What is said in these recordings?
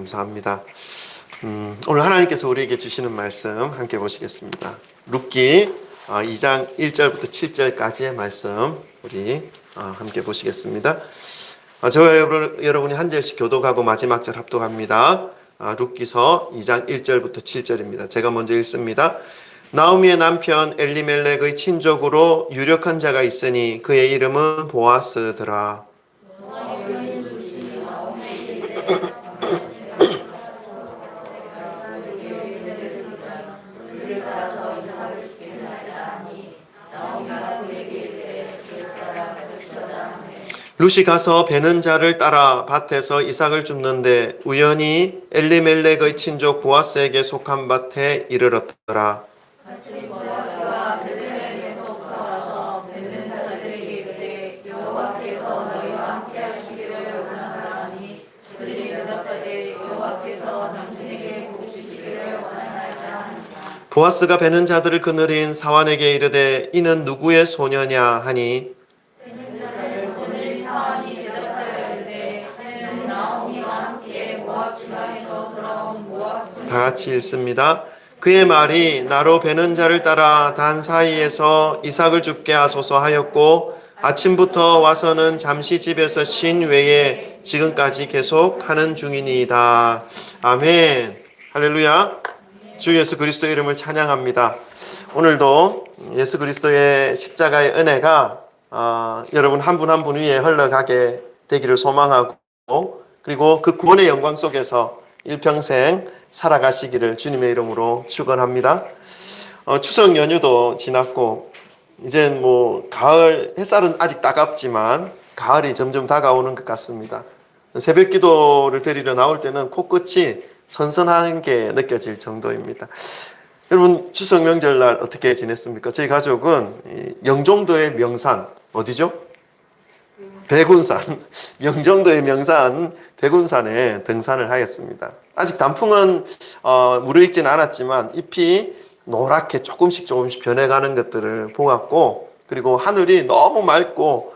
감사합니다. 오늘 하나님께서 우리에게 주시는 말씀 함께 보시겠습니다. 룻기 2장 1절부터 7절까지의 말씀 우리 함께 보시겠습니다. 저와 여러분이 한 절씩 교독하고 마지막 절 합독합니다. 룻기서 2장 1절부터 7절입니다. 제가 먼저 읽습니다. 나오미의 남편 엘리멜렉의 친족으로 유력한 자가 있으니 그의 이름은 보아스더라. 룻이 가서 베는 자를 따라 밭에서 이삭을 줍는데 우연히 엘리멜렉의 친족 보아스에게 속한 밭에 이르렀더라. 보아스가 베는 자들을 그늘인 사환에게 이르되 이는 누구의 소녀냐 하니 다 같이 읽습니다. 그의 말이 나로 베는 자를 따라 단 사이에서 이삭을 줍게 하소서 하였고 아침부터 와서는 잠시 집에서 쉰 외에 지금까지 계속 하는 중이니이다. 아멘. 할렐루야. 주 예수 그리스도의 이름을 찬양합니다. 오늘도 예수 그리스도의 십자가의 은혜가 여러분 한 분 한 분 위에 흘러가게 되기를 소망하고 그리고 그 구원의 영광 속에서 일평생 살아가시기를 주님의 이름으로 축원합니다. 추석 연휴도 지났고 이제 가을 햇살은 아직 따갑지만 가을이 점점 다가오는 것 같습니다. 새벽 기도를 드리러 나올 때는 코끝이 선선한 게 느껴질 정도입니다. 여러분 추석 명절날 어떻게 지냈습니까? 저희 가족은 영종도의 명산 어디죠? 백운산, 영종도의 명산 백운산에 등산을 하였습니다. 아직 단풍은 무르익지는 않았지만 잎이 노랗게 조금씩 변해가는 것들을 보았고 그리고 하늘이 너무 맑고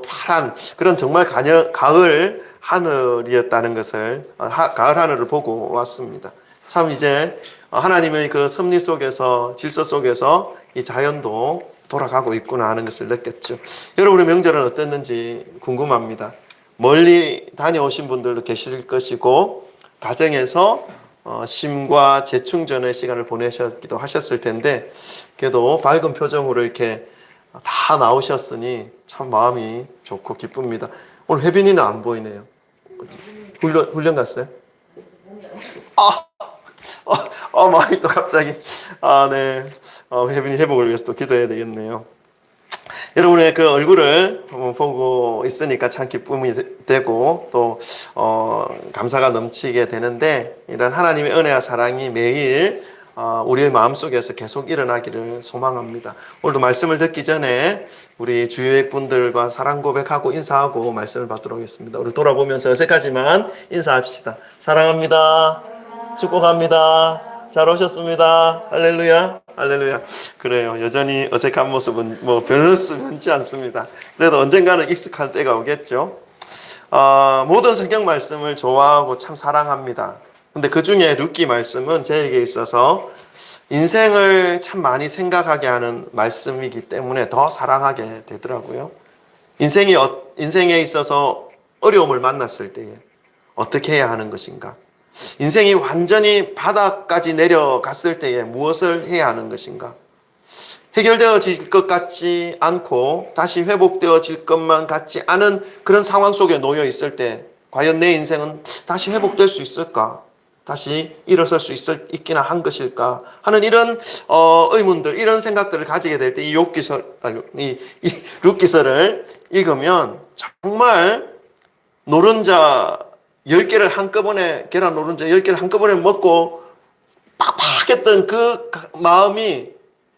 파란 그런 정말 가을 하늘이었다는 것을 가을 하늘을 보고 왔습니다. 참 이제 하나님의 그 섭리 속에서 질서 속에서 이 자연도 돌아가고 있구나 하는 것을 느꼈죠. 여러분의 명절은 어땠는지 궁금합니다. 멀리 다녀오신 분들도 계실 것이고 가정에서 쉼과 재충전의 시간을 보내셨기도 하셨을 텐데 그래도 밝은 표정으로 이렇게 다 나오셨으니 참 마음이 좋고 기쁩니다. 오늘 혜빈이는 안 보이네요. 훈련 갔어요? 마음이 또 갑자기 네. 혜빈이 회복을 위해서 또 기도해야 되겠네요. 여러분의 그 얼굴을 보고 있으니까 참 기쁨이 되고 또 감사가 넘치게 되는데 이런 하나님의 은혜와 사랑이 매일 우리의 마음속에서 계속 일어나기를 소망합니다. 오늘도 말씀을 듣기 전에 우리 주위의 분들과 사랑 고백하고 인사하고 말씀을 받도록 하겠습니다. 우리 돌아보면서 어색하지만 인사합시다. 사랑합니다. 축복합니다. 잘 오셨습니다. 할렐루야. 할렐루야. 그래요. 여전히 어색한 모습은 변치 않습니다. 그래도 언젠가는 익숙할 때가 오겠죠. 모든 성경 말씀을 좋아하고 참 사랑합니다. 근데 그 중에 룻기 말씀은 저에게 있어서 인생을 참 많이 생각하게 하는 말씀이기 때문에 더 사랑하게 되더라고요. 인생에 있어서 어려움을 만났을 때에 어떻게 해야 하는 것인가? 인생이 완전히 바닥까지 내려갔을 때에 무엇을 해야 하는 것인가? 해결되어질 것 같지 않고 다시 회복되어질 것만 같지 않은 그런 상황 속에 놓여 있을 때 과연 내 인생은 다시 회복될 수 있을까? 다시 일어설 수 있기나 한 것일까? 하는 이런 의문들, 이런 생각들을 가지게 될 때 이 룻기서를 읽으면 정말 노른자 10개를 한꺼번에 계란 노른자 10개를 한꺼번에 먹고 빡빡했던 그 마음이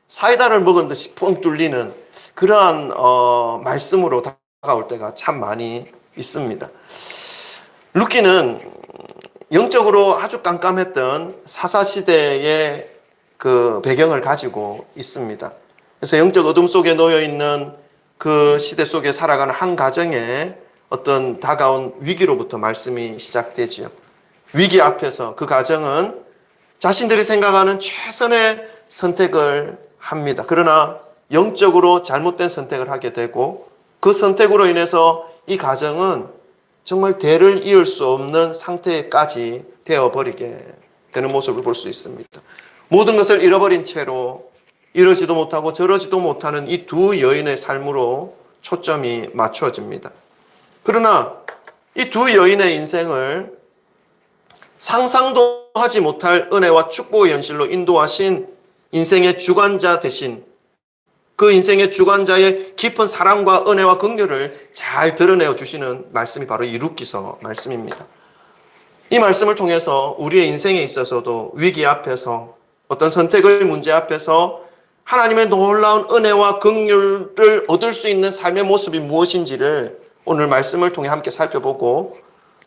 사이다를 먹은 듯이 펑 뚫리는 그러한 말씀으로 다가올 때가 참 많이 있습니다. 룻기는 영적으로 아주 깜깜했던 사사시대의 그 배경을 가지고 있습니다. 그래서 영적 어둠 속에 놓여 있는 그 시대 속에 살아가는 한 가정에 어떤 다가온 위기로부터 말씀이 시작되지요. 위기 앞에서 그 가정은 자신들이 생각하는 최선의 선택을 합니다. 그러나 영적으로 잘못된 선택을 하게 되고 그 선택으로 인해서 이 가정은 정말 대를 이을 수 없는 상태까지 되어버리게 되는 모습을 볼 수 있습니다. 모든 것을 잃어버린 채로 이러지도 못하고 저러지도 못하는 이 두 여인의 삶으로 초점이 맞춰집니다. 그러나 이 두 여인의 인생을 상상도 하지 못할 은혜와 축복의 현실로 인도하신 인생의 주관자 대신 그 인생의 주관자의 깊은 사랑과 은혜와 긍휼을 잘 드러내어 주시는 말씀이 바로 이 룻기서 말씀입니다. 이 말씀을 통해서 우리의 인생에 있어서도 위기 앞에서 어떤 선택의 문제 앞에서 하나님의 놀라운 은혜와 긍휼을 얻을 수 있는 삶의 모습이 무엇인지를 오늘 말씀을 통해 함께 살펴보고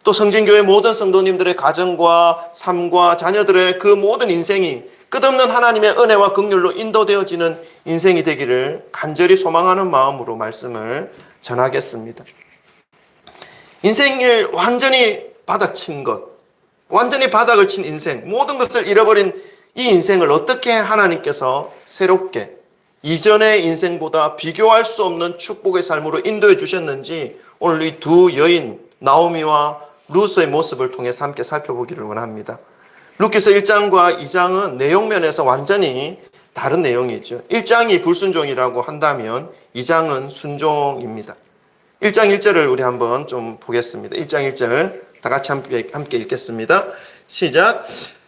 또 성진교회 모든 성도님들의 가정과 삶과 자녀들의 그 모든 인생이 끝없는 하나님의 은혜와 긍휼로 인도되어지는 인생이 되기를 간절히 소망하는 마음으로 말씀을 전하겠습니다. 인생을 완전히 바닥친 것, 완전히 바닥을 친 인생, 모든 것을 잃어버린 이 인생을 어떻게 하나님께서 새롭게 이전의 인생보다 비교할 수 없는 축복의 삶으로 인도해 주셨는지 오늘 이 두 여인 나오미와 룻의 모습을 통해서 함께 살펴보기를 원합니다. 룻기서 1장과 2장은 내용면에서 완전히 다른 내용이죠. 1장이 불순종이라고 한다면 2장은 순종입니다. 1장 1절을 우리 한번 좀 보겠습니다. 1장 1절 다 같이 함께 읽겠습니다. 시작.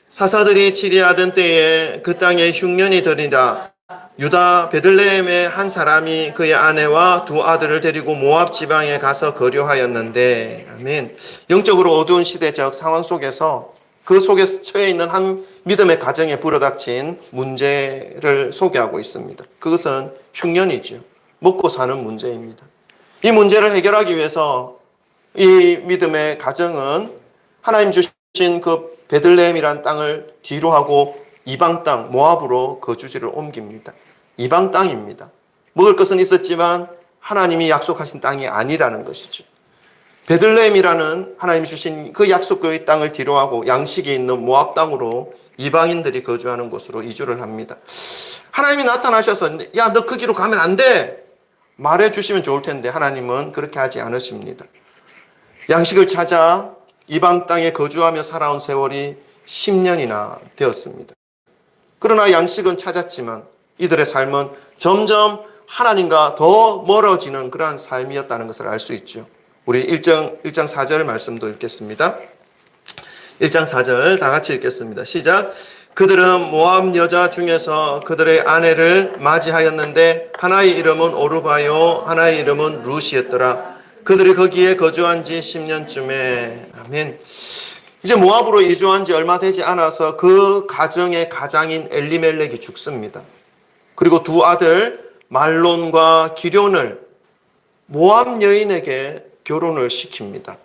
사사들이 치리하던 때에 그 땅에 흉년이 들이라 유다 베들레헴의 한 사람이 그의 아내와 두 아들을 데리고 모압 지방에 가서 거류하였는데, 아멘. 영적으로 어두운 시대적 상황 속에서 그 속에 처해 있는 한 믿음의 가정에 불어닥친 문제를 소개하고 있습니다. 그것은 흉년이죠. 먹고 사는 문제입니다. 이 문제를 해결하기 위해서 이 믿음의 가정은 하나님 주신 그 베들레헴이란 땅을 뒤로 하고 이방 땅 모압으로 거주지를 옮깁니다. 이방 땅입니다. 먹을 것은 있었지만 하나님이 약속하신 땅이 아니라는 것이죠. 베들레헴이라는 하나님이 주신 그 약속의 땅을 뒤로 하고 양식이 있는 모압 땅으로 이방인들이 거주하는 곳으로 이주를 합니다. 하나님이 나타나셔서 야, 너 거기로 가면 안 돼! 말해 주시면 좋을 텐데 하나님은 그렇게 하지 않으십니다. 양식을 찾아 이방 땅에 거주하며 살아온 세월이 10년이나 되었습니다. 그러나 양식은 찾았지만 이들의 삶은 점점 하나님과 더 멀어지는 그러한 삶이었다는 것을 알 수 있죠. 우리 1장 4절 말씀도 읽겠습니다. 1장 4절 다 같이 읽겠습니다. 시작. 그들은 모압 여자 중에서 그들의 아내를 맞이하였는데 하나의 이름은 오르바요 하나의 이름은 룻이었더라. 그들이 거기에 거주한 지 10년쯤에 아멘. 이제 모압으로 이주한 지 얼마 되지 않아서 그 가정의 가장인 엘리멜렉이 죽습니다. 그리고 두 아들 말론과 기럐을 모압 여인에게 결혼을 시킵니다.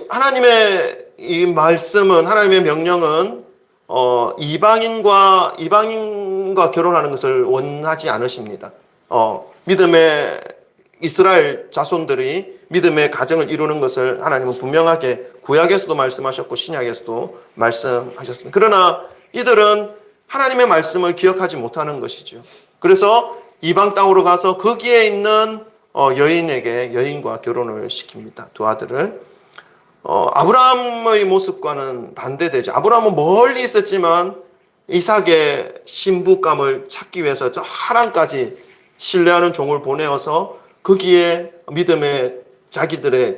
하나님의 이 말씀은 하나님의 명령은 이방인과 결혼하는 것을 원하지 않으십니다. 믿음의 이스라엘 자손들이 믿음의 가정을 이루는 것을 하나님은 분명하게 구약에서도 말씀하셨고 신약에서도 말씀하셨습니다. 그러나 이들은 하나님의 말씀을 기억하지 못하는 것이죠. 그래서 이방 땅으로 가서 거기에 있는 여인과 결혼을 시킵니다. 두 아들을. 아브라함의 모습과는 반대되죠. 아브라함은 멀리 있었지만 이삭의 신부감을 찾기 위해서 저 하란까지 신뢰하는 종을 보내어서 거기에 믿음의 자기들의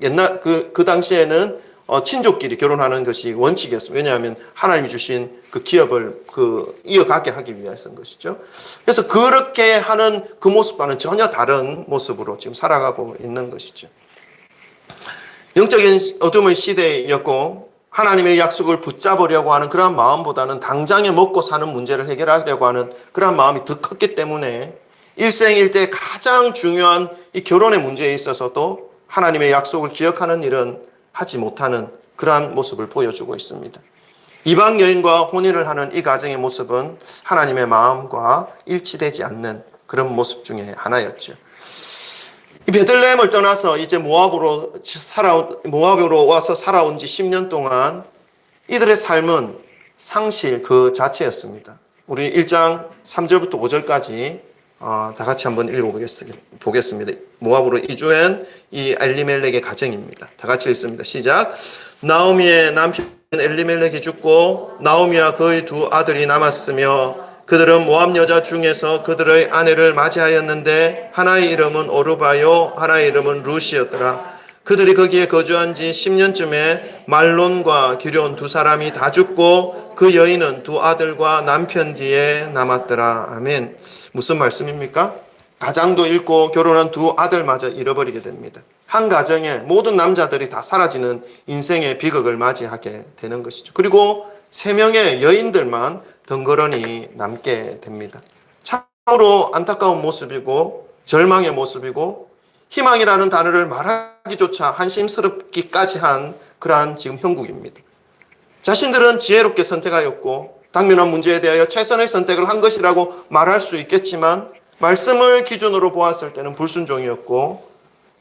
옛날 그 당시에는 친족끼리 결혼하는 것이 원칙이었습니다. 왜냐하면 하나님이 주신 그 기업을 이어가게 하기 위해서인 것이죠. 그래서 그렇게 하는 그 모습과는 전혀 다른 모습으로 지금 살아가고 있는 것이죠. 영적인 어둠의 시대였고 하나님의 약속을 붙잡으려고 하는 그러한 마음보다는 당장에 먹고 사는 문제를 해결하려고 하는 그러한 마음이 더 컸기 때문에 일생일대 가장 중요한 이 결혼의 문제에 있어서도 하나님의 약속을 기억하는 일은 하지 못하는 그러한 모습을 보여주고 있습니다. 이방 여인과 혼인을 하는 이 가정의 모습은 하나님의 마음과 일치되지 않는 그런 모습 중에 하나였죠. 이 베들레헴을 떠나서 이제 모압으로 와서 살아온 지 10년 동안 이들의 삶은 상실 그 자체였습니다. 우리 1장 3절부터 5절까지 다 같이 한번 읽어보겠습니다. 모압으로 이주한 이 엘리멜렉의 가정입니다. 다 같이 읽습니다. 시작. 나오미의 남편 엘리멜렉이 죽고 나오미와 그의 두 아들이 남았으며 그들은 모압 여자 중에서 그들의 아내를 맞이하였는데 하나의 이름은 오르바요 하나의 이름은 룻이었더라. 그들이 거기에 거주한 지 10년쯤에 말론과 기럨 두 사람이 다 죽고 그 여인은 두 아들과 남편 뒤에 남았더라. 아멘. 무슨 말씀입니까? 가장도 잃고 결혼한 두 아들마저 잃어버리게 됩니다. 한 가정에 모든 남자들이 다 사라지는 인생의 비극을 맞이하게 되는 것이죠. 그리고 3명의 여인들만 덩그러니 남게 됩니다. 참으로 안타까운 모습이고 절망의 모습이고 희망이라는 단어를 말하기조차 한심스럽기까지 한 그러한 지금 형국입니다. 자신들은 지혜롭게 선택하였고 당면한 문제에 대하여 최선의 선택을 한 것이라고 말할 수 있겠지만 말씀을 기준으로 보았을 때는 불순종이었고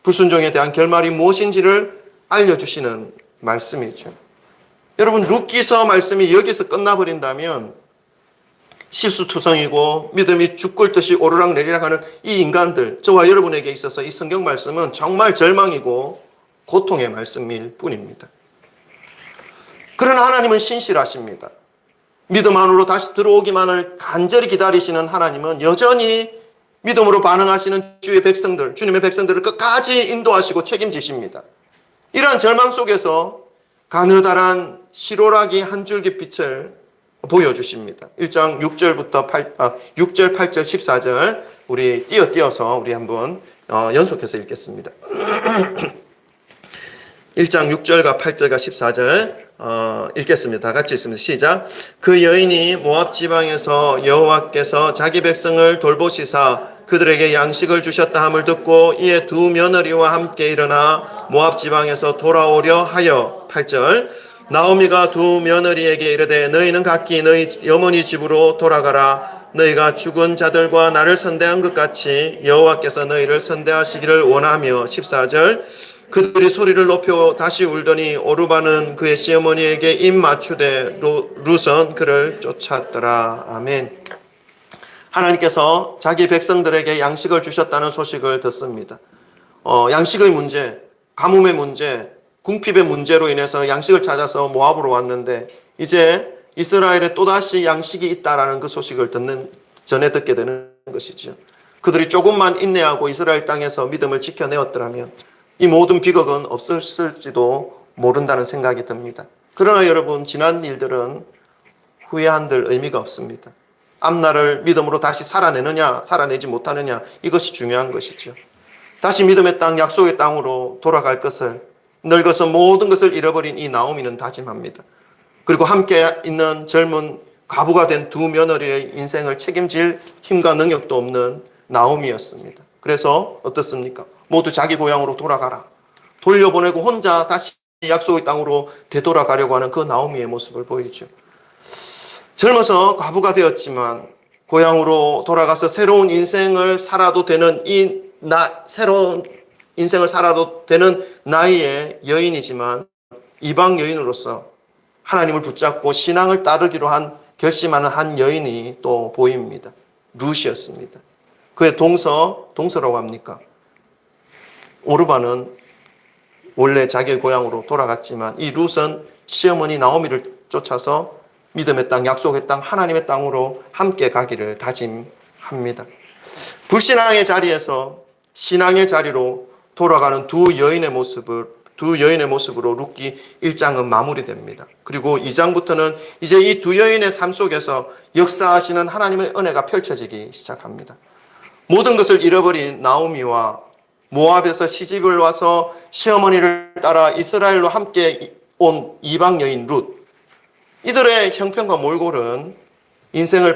불순종에 대한 결말이 무엇인지를 알려주시는 말씀이죠. 여러분, 룻기서 말씀이 여기서 끝나버린다면 실수투성이고 믿음이 죽골듯이 오르락내리락 하는 이 인간들, 저와 여러분에게 있어서 이 성경 말씀은 정말 절망이고 고통의 말씀일 뿐입니다. 그러나 하나님은 신실하십니다. 믿음 안으로 다시 들어오기만을 간절히 기다리시는 하나님은 여전히 믿음으로 반응하시는 주의 백성들, 주님의 백성들을 끝까지 인도하시고 책임지십니다. 이러한 절망 속에서 가느다란 시로라기 한 줄기 빛을 보여주십니다. 1장 6절, 8절, 14절 우리 띄어서 우리 한번 연속해서 읽겠습니다. 1장 6절과 8절과 14절 읽겠습니다. 다 같이 읽습니다. 시작. 그 여인이 모압 지방에서 여호와께서 자기 백성을 돌보시사 그들에게 양식을 주셨다 함을 듣고 이에 두 며느리와 함께 일어나 모압 지방에서 돌아오려 하여 8절. 나오미가 두 며느리에게 이르되 너희는 각기 너희 어머니 집으로 돌아가라. 너희가 죽은 자들과 나를 선대한 것 같이 여호와께서 너희를 선대하시기를 원하며 14절. 그들이 소리를 높여 다시 울더니 오르바는 그의 시어머니에게 입 맞추되 룻은 그를 쫓았더라. 아멘. 하나님께서 자기 백성들에게 양식을 주셨다는 소식을 듣습니다. 양식의 문제, 가뭄의 문제, 궁핍의 문제로 인해서 양식을 찾아서 모압으로 왔는데 이제 이스라엘에 또다시 양식이 있다라는 그 소식을 전해 듣게 되는 것이죠. 그들이 조금만 인내하고 이스라엘 땅에서 믿음을 지켜내었더라면 이 모든 비극은 없었을지도 모른다는 생각이 듭니다. 그러나 여러분, 지난 일들은 후회한들 의미가 없습니다. 앞날을 믿음으로 다시 살아내느냐 살아내지 못하느냐, 이것이 중요한 것이죠. 다시 믿음의 땅, 약속의 땅으로 돌아갈 것을, 늙어서 모든 것을 잃어버린 이 나오미는 다짐합니다. 그리고 함께 있는 젊은 과부가 된 두 며느리의 인생을 책임질 힘과 능력도 없는 나오미였습니다. 그래서 어떻습니까? 모두 자기 고향으로 돌아가라. 돌려보내고 혼자 다시 약속의 땅으로 되돌아가려고 하는 그 나오미의 모습을 보이죠. 젊어서 과부가 되었지만 고향으로 돌아가서 새로운 인생을 살아도 되는 새로운 인생을 살아도 되는 나이의 여인이지만 이방 여인으로서 하나님을 붙잡고 신앙을 따르기로 결심하는 한 여인이 또 보입니다. 룻이었습니다. 그의 동서라고 합니까? 오르바는 원래 자기의 고향으로 돌아갔지만 이 룻은 시어머니 나오미를 쫓아서 믿음의 땅, 약속의 땅, 하나님의 땅으로 함께 가기를 다짐합니다. 불신앙의 자리에서 신앙의 자리로 돌아가는 두 여인의 모습으로 룻기 1장은 마무리됩니다. 그리고 2장부터는 이제 이 두 여인의 삶 속에서 역사하시는 하나님의 은혜가 펼쳐지기 시작합니다. 모든 것을 잃어버린 나오미와 모압에서 시집을 와서 시어머니를 따라 이스라엘로 함께 온 이방 여인 룻, 이들의 형편과 몰골은 인생의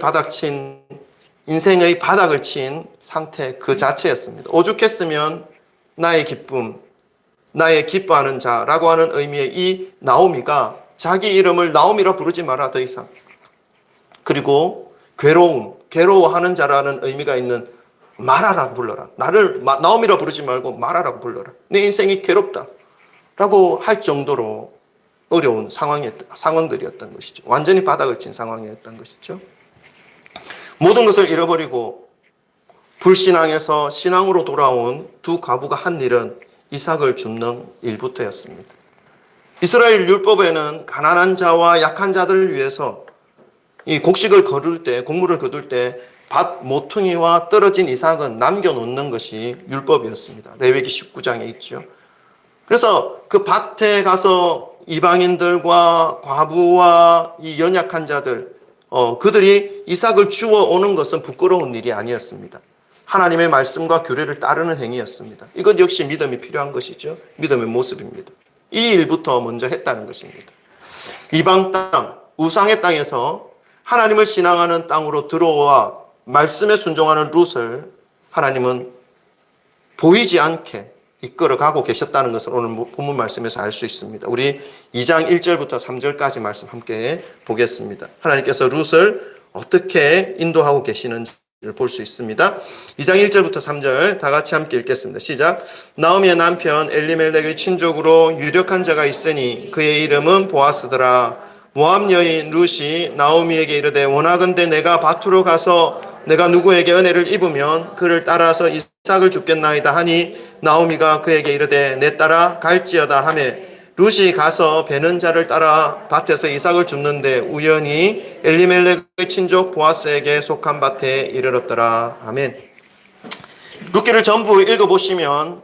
바닥을 친 상태 그 자체였습니다. 오죽했으면 나의 기쁨, 나의 기뻐하는 자라고 하는 의미의 이 나오미가 자기 이름을 나오미라 부르지 마라, 더 이상. 그리고 괴로워하는 자라는 의미가 있는 마라라고 불러라. 나를 나오미라 부르지 말고 마라라고 불러라. 내 인생이 괴롭다. 라고 할 정도로 어려운 상황들이었던 것이죠. 완전히 바닥을 친 상황이었던 것이죠. 모든 것을 잃어버리고 불신앙에서 신앙으로 돌아온 두 과부가 한 일은 이삭을 줍는 일부터였습니다. 이스라엘 율법에는 가난한 자와 약한 자들을 위해서 이 곡식을 거둘 때, 곡물을 거둘 때 밭 모퉁이와 떨어진 이삭은 남겨놓는 것이 율법이었습니다. 레위기 19장에 있죠. 그래서 그 밭에 가서 이방인들과 과부와 이 연약한 자들, 그들이 이삭을 주워 오는 것은 부끄러운 일이 아니었습니다. 하나님의 말씀과 규례를 따르는 행위였습니다. 이것 역시 믿음이 필요한 것이죠. 믿음의 모습입니다. 이 일부터 먼저 했다는 것입니다. 이방 땅, 우상의 땅에서 하나님을 신앙하는 땅으로 들어와 말씀에 순종하는 룻을 하나님은 보이지 않게 이끌어가고 계셨다는 것을 오늘 본문 말씀에서 알 수 있습니다. 우리 2장 1절부터 3절까지 말씀 함께 보겠습니다. 하나님께서 룻을 어떻게 인도하고 계시는지를 볼 수 있습니다. 2장 1절부터 3절 다 같이 함께 읽겠습니다. 시작. 나오미의 남편 엘리멜렉의 친족으로 유력한 자가 있으니 그의 이름은 보아스더라. 모압 여인 룻이 나오미에게 이르되 원하건대 내가 밭으로 가서 내가 누구에게 은혜를 입으면 그를 따라서 이삭을 줍겠나이다 하니 나오미가 그에게 이르되 내 따라 갈지어다 하매 룻이 가서 베는 자를 따라 밭에서 이삭을 줍는데 우연히 엘리멜렉의 친족 보아스에게 속한 밭에 이르렀더라. 아멘. 룻기를 전부 읽어보시면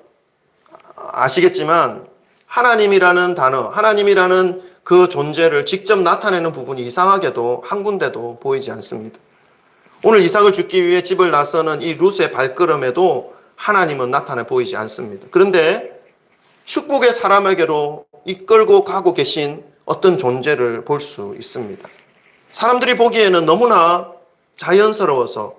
아시겠지만 하나님이라는 단어, 하나님이라는 그 존재를 직접 나타내는 부분이 이상하게도 한 군데도 보이지 않습니다. 오늘 이삭을 줍기 위해 집을 나서는 이 룻의 발걸음에도 하나님은 나타나 보이지 않습니다. 그런데 축복의 사람에게로 이끌고 가고 계신 어떤 존재를 볼 수 있습니다. 사람들이 보기에는 너무나 자연스러워서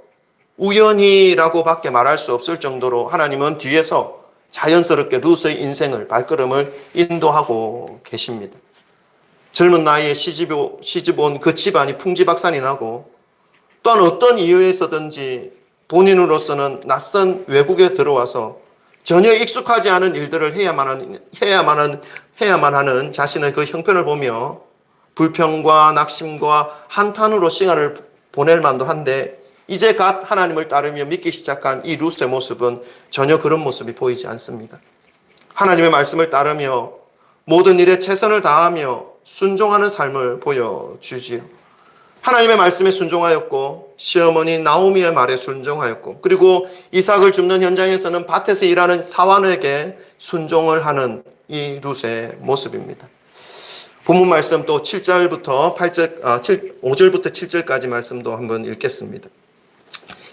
우연이라고 밖에 말할 수 없을 정도로 하나님은 뒤에서 자연스럽게 룻의 인생을, 발걸음을 인도하고 계십니다. 젊은 나이에 시집 온 그 집안이 풍지박산이 나고 또한 어떤 이유에서든지 본인으로서는 낯선 외국에 들어와서 전혀 익숙하지 않은 일들을 해야만 하는 자신의 그 형편을 보며 불평과 낙심과 한탄으로 시간을 보낼 만도 한데 이제 갓 하나님을 따르며 믿기 시작한 이 룻의 모습은 전혀 그런 모습이 보이지 않습니다. 하나님의 말씀을 따르며 모든 일에 최선을 다하며 순종하는 삶을 보여주지요. 하나님의 말씀에 순종하였고 시어머니 나오미의 말에 순종하였고 그리고 이삭을 줍는 현장에서는 밭에서 일하는 사환에게 순종을 하는 이 룻의 모습입니다. 본문 말씀 또 5절부터 7절까지 말씀도 한번 읽겠습니다.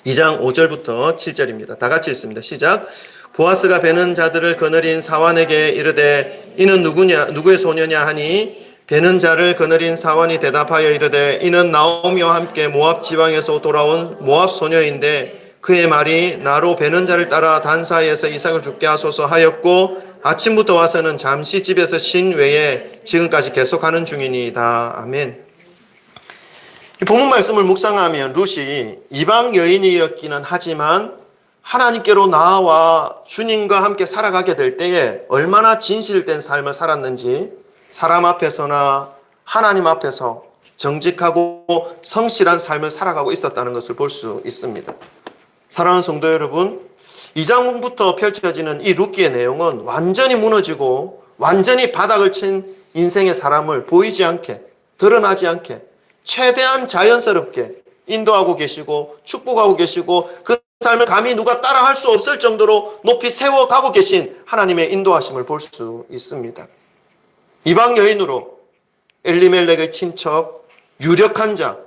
2장 5절부터 7절입니다. 다 같이 읽습니다. 시작. 보아스가 베는 자들을 거느린 사환에게 이르되 이는 누구의 소녀냐 하니 베는 자를 거느린 사환이 대답하여 이르되 이는 나오미와 함께 모압 지방에서 돌아온 모압 소녀인데 그의 말이 나로 베는 자를 따라 단 사이에서 이삭을 줍게 하소서 하였고 아침부터 와서는 잠시 집에서 쉰 외에 지금까지 계속하는 중이니이다. 아멘. 이 본문 말씀을 묵상하면 룻이 이방 여인이었기는 하지만 하나님께로 나아와 주님과 함께 살아가게 될 때에 얼마나 진실된 삶을 살았는지 사람 앞에서나 하나님 앞에서 정직하고 성실한 삶을 살아가고 있었다는 것을 볼 수 있습니다. 사랑하는 성도 여러분, 2장부터 펼쳐지는 이 룻기의 내용은 완전히 무너지고 완전히 바닥을 친 인생의 사람을 보이지 않게, 드러나지 않게 최대한 자연스럽게 인도하고 계시고 축복하고 계시고 그 삶을 감히 누가 따라할 수 없을 정도로 높이 세워가고 계신 하나님의 인도하심을 볼 수 있습니다. 이방 여인으로 엘리멜렉의 친척, 유력한 자,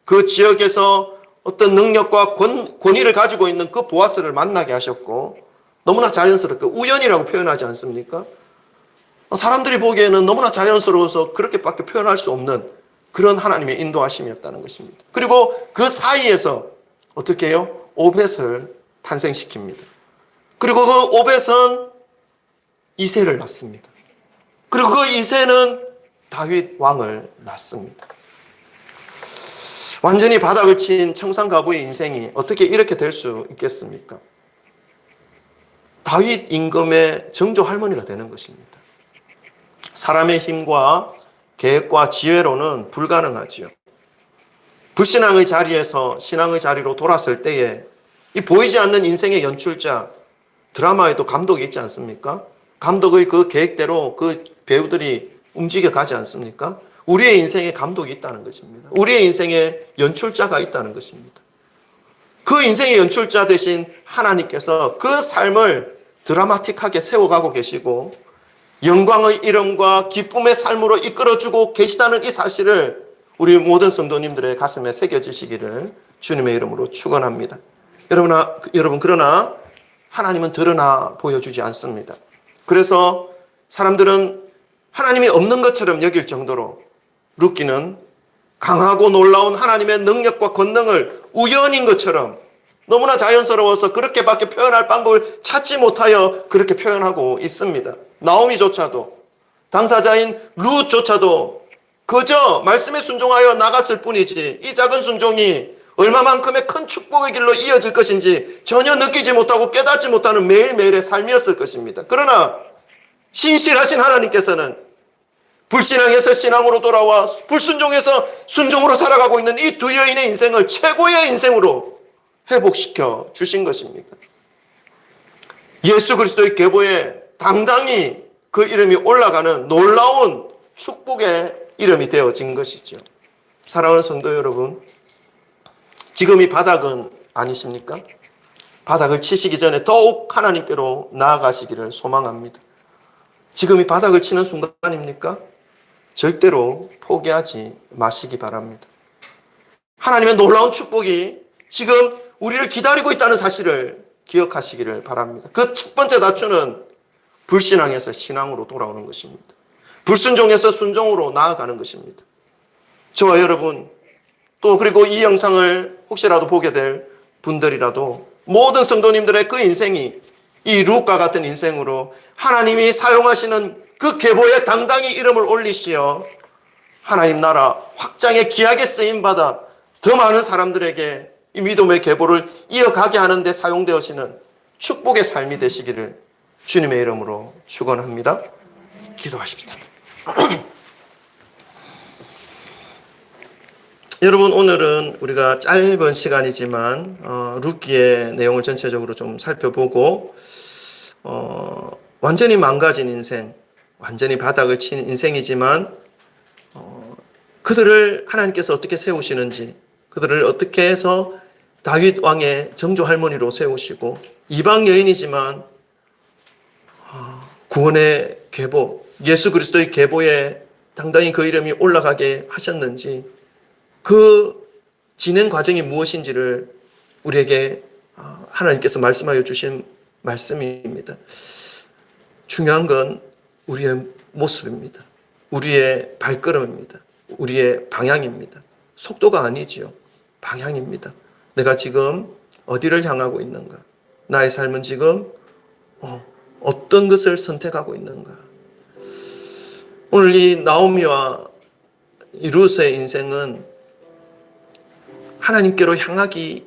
그 지역에서 어떤 능력과 권위를 가지고 있는 그 보아스를 만나게 하셨고 너무나 자연스럽게 우연이라고 표현하지 않습니까? 사람들이 보기에는 너무나 자연스러워서 그렇게밖에 표현할 수 없는 그런 하나님의 인도하심이었다는 것입니다. 그리고 그 사이에서 어떻게 해요? 오벳을 탄생시킵니다. 그리고 그 오벳은 이새를 낳습니다. 그리고 그 이새는 다윗 왕을 낳습니다. 완전히 바닥을 친 청산가부의 인생이 어떻게 이렇게 될 수 있겠습니까? 다윗 임금의 정조 할머니가 되는 것입니다. 사람의 힘과 계획과 지혜로는 불가능하지요. 불신앙의 자리에서 신앙의 자리로 돌았을 때에 이 보이지 않는 인생의 연출자, 드라마에도 감독이 있지 않습니까? 감독의 그 계획대로 그 배우들이 움직여 가지 않습니까? 우리의 인생에 감독이 있다는 것입니다. 우리의 인생에 연출자가 있다는 것입니다. 그 인생의 연출자 대신 하나님께서 그 삶을 드라마틱하게 세워가고 계시고 영광의 이름과 기쁨의 삶으로 이끌어주고 계시다는 이 사실을 우리 모든 성도님들의 가슴에 새겨지시기를 주님의 이름으로 축원합니다. 여러분 그러나 하나님은 드러나 보여주지 않습니다. 그래서 사람들은 하나님이 없는 것처럼 여길 정도로 룻기는 강하고 놀라운 하나님의 능력과 권능을 우연인 것처럼 너무나 자연스러워서 그렇게밖에 표현할 방법을 찾지 못하여 그렇게 표현하고 있습니다. 나오미조차도, 당사자인 룻조차도 그저 말씀에 순종하여 나갔을 뿐이지 이 작은 순종이 얼마만큼의 큰 축복의 길로 이어질 것인지 전혀 느끼지 못하고 깨닫지 못하는 매일매일의 삶이었을 것입니다. 그러나 신실하신 하나님께서는 불신앙에서 신앙으로 돌아와 불순종에서 순종으로 살아가고 있는 이 두 여인의 인생을 최고의 인생으로 회복시켜 주신 것입니다. 예수 그리스도의 계보에 당당히 그 이름이 올라가는 놀라운 축복의 이름이 되어진 것이죠. 사랑하는 성도 여러분, 지금 이 바닥은 아니십니까? 바닥을 치시기 전에 더욱 하나님께로 나아가시기를 소망합니다. 지금 이 바닥을 치는 순간입니까? 절대로 포기하지 마시기 바랍니다. 하나님의 놀라운 축복이 지금 우리를 기다리고 있다는 사실을 기억하시기를 바랍니다. 그 첫 번째 다투는 불신앙에서 신앙으로 돌아오는 것입니다. 불순종에서 순종으로 나아가는 것입니다. 저와 여러분, 또 그리고 이 영상을 혹시라도 보게 될 분들이라도 모든 성도님들의 그 인생이 이 룻과 같은 인생으로 하나님이 사용하시는 그 계보에 당당히 이름을 올리시어 하나님 나라 확장에 귀하게 쓰임받아 더 많은 사람들에게 이 믿음의 계보를 이어가게 하는 데 사용되어지는 축복의 삶이 되시기를 주님의 이름으로 축원합니다. 기도하십시다. 여러분, 오늘은 우리가 짧은 시간이지만 룻기의 내용을 전체적으로 좀 살펴보고 완전히 망가진 인생, 완전히 바닥을 친 인생이지만 그들을 하나님께서 어떻게 세우시는지, 그들을 어떻게 해서 다윗 왕의 정조 할머니로 세우시고 이방 여인이지만 구원의 계보, 예수 그리스도의 계보에 당당히 그 이름이 올라가게 하셨는지, 그 진행 과정이 무엇인지를 우리에게 하나님께서 말씀하여 주신 말씀입니다. 중요한 건 우리의 모습입니다. 우리의 발걸음입니다. 우리의 방향입니다. 속도가 아니지요. 방향입니다. 내가 지금 어디를 향하고 있는가? 나의 삶은 지금 어떤 것을 선택하고 있는가? 오늘 이 나오미와 이 룻의 인생은 하나님께로 향하기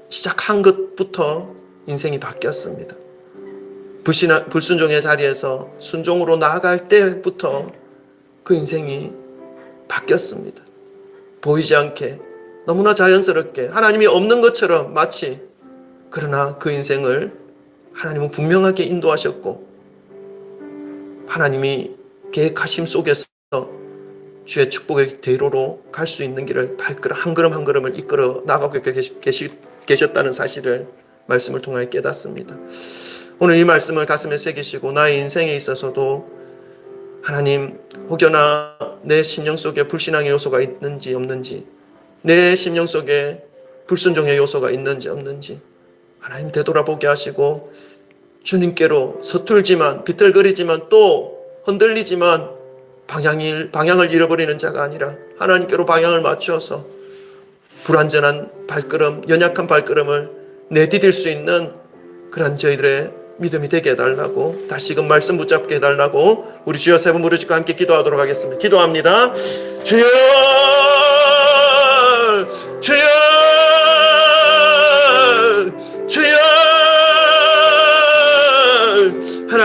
시작한 것부터 인생이 바뀌었습니다. 불순종의 자리에서 순종으로 나아갈 때부터 그 인생이 바뀌었습니다. 보이지 않게 너무나 자연스럽게 하나님이 없는 것처럼 마치, 그러나 그 인생을 하나님은 분명하게 인도하셨고 하나님이 계획하심 속에서 주의 축복의 대로로 갈 수 있는 길을 발걸음 한 걸음 한 걸음을 이끌어 나가고 계셨다는 사실을 말씀을 통하여 깨닫습니다. 오늘 이 말씀을 가슴에 새기시고 나의 인생에 있어서도 하나님, 혹여나 내 심령 속에 불신앙의 요소가 있는지 없는지, 내 심령 속에 불순종의 요소가 있는지 없는지 하나님 되돌아보게 하시고 주님께로 서툴지만 비틀거리지만 또 흔들리지만 방향을 잃어버리는 자가 아니라 하나님께로 방향을 맞추어서 불완전한 발걸음, 연약한 발걸음을 내디딜 수 있는 그런 저희들의 믿음이 되게 해달라고, 다시금 말씀 붙잡게 해달라고 우리 주여 세 번 부르짖고 함께 기도하도록 하겠습니다. 기도합니다. 주여, 주여, 주여,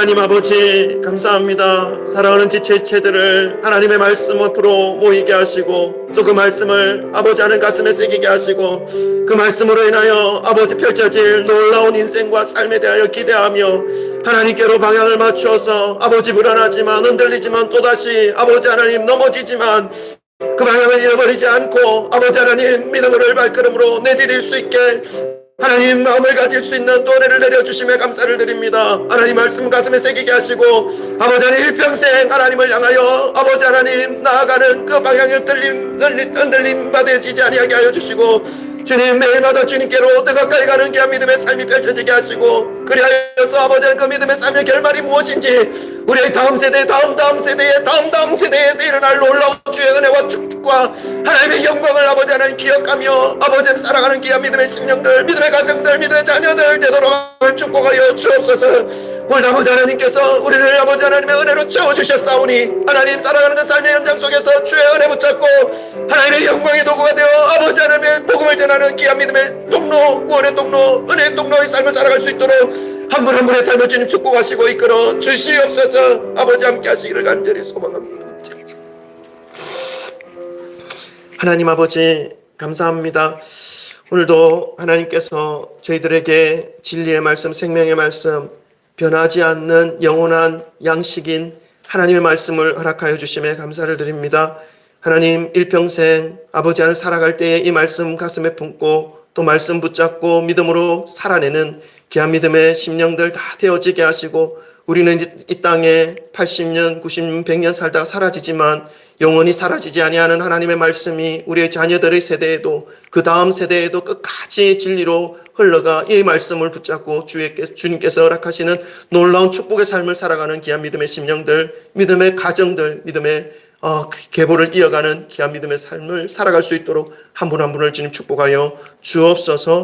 하나님 아버지 감사합니다. 사랑하는 지체들을 하나님의 말씀 앞으로 모이게 하시고 또 그 말씀을 아버지 하는 가슴에 새기게 하시고 그 말씀으로 인하여 아버지 펼쳐질 놀라운 인생과 삶에 대하여 기대하며 하나님께로 방향을 맞추어서 아버지 불안하지만 흔들리지만 또다시 아버지 하나님 넘어지지만 그 방향을 잃어버리지 않고 아버지 하나님 믿음으로 발걸음으로 내디딜 수 있게 하나님 마음을 가질 수 있는 또 은혜를 내려주심에 감사를 드립니다. 하나님 말씀 가슴에 새기게 하시고 아버지 하나님 일평생 하나님을 향하여 아버지 하나님 나아가는 그 방향의 흔들림 받아지지 아니하게 하여 주시고 주님 매일마다 주님께로 더 가까이 가는 귀한 믿음의 삶이 펼쳐지게 하시고 그리하여서 아버지의 그 믿음의 삶의 결말이 무엇인지 우리의 다음 세대 다음 세대에 일어날 놀라운 주의 은혜와 축복과 하나님의 영광을 아버지 하나님 기억하며 아버지는 살아가는 귀한 믿음의 심령들 믿음의 가정들 믿음의 자녀들 되도록 축복하여 주옵소서. 오늘 아버지 하나님께서 우리를 아버지 하나님의 은혜로 채워주셨사오니 하나님 살아가는 그 삶의 현장 속에서 주의 은혜 붙잡고 하나님의 영광의 도구가 되어 아버지 하나님의 복음을 전하는 귀한 믿음의 통로 구원의 통로 은혜의 통로의 삶을 살아갈 수 있도록 한 분 한 분의 삶을 주님 축복하시고 이끌어 주시옵소서. 아버지 함께 하시기를 간절히 소망합니다. 하나님 아버지 감사합니다. 오늘도 하나님께서 저희들에게 진리의 말씀 생명의 말씀 변하지 않는 영원한 양식인 하나님의 말씀을 허락하여 주심에 감사를 드립니다. 하나님 일평생 아버지 안을 살아갈 때에 이 말씀 가슴에 품고 또 말씀 붙잡고 믿음으로 살아내는 귀한 믿음의 심령들 다 되어지게 하시고 우리는 이 땅에 80년, 90년, 100년 살다가 사라지지만 영원히 사라지지 아니하는 하나님의 말씀이 우리의 자녀들의 세대에도 그 다음 세대에도 끝까지 진리로 흘러가 이 말씀을 붙잡고 주님께서 허락하시는 놀라운 축복의 삶을 살아가는 귀한 믿음의 심령들, 믿음의 가정들, 믿음의 계보를 이어가는 귀한 믿음의 삶을 살아갈 수 있도록 한 분 한 분을 주님 축복하여 주옵소서.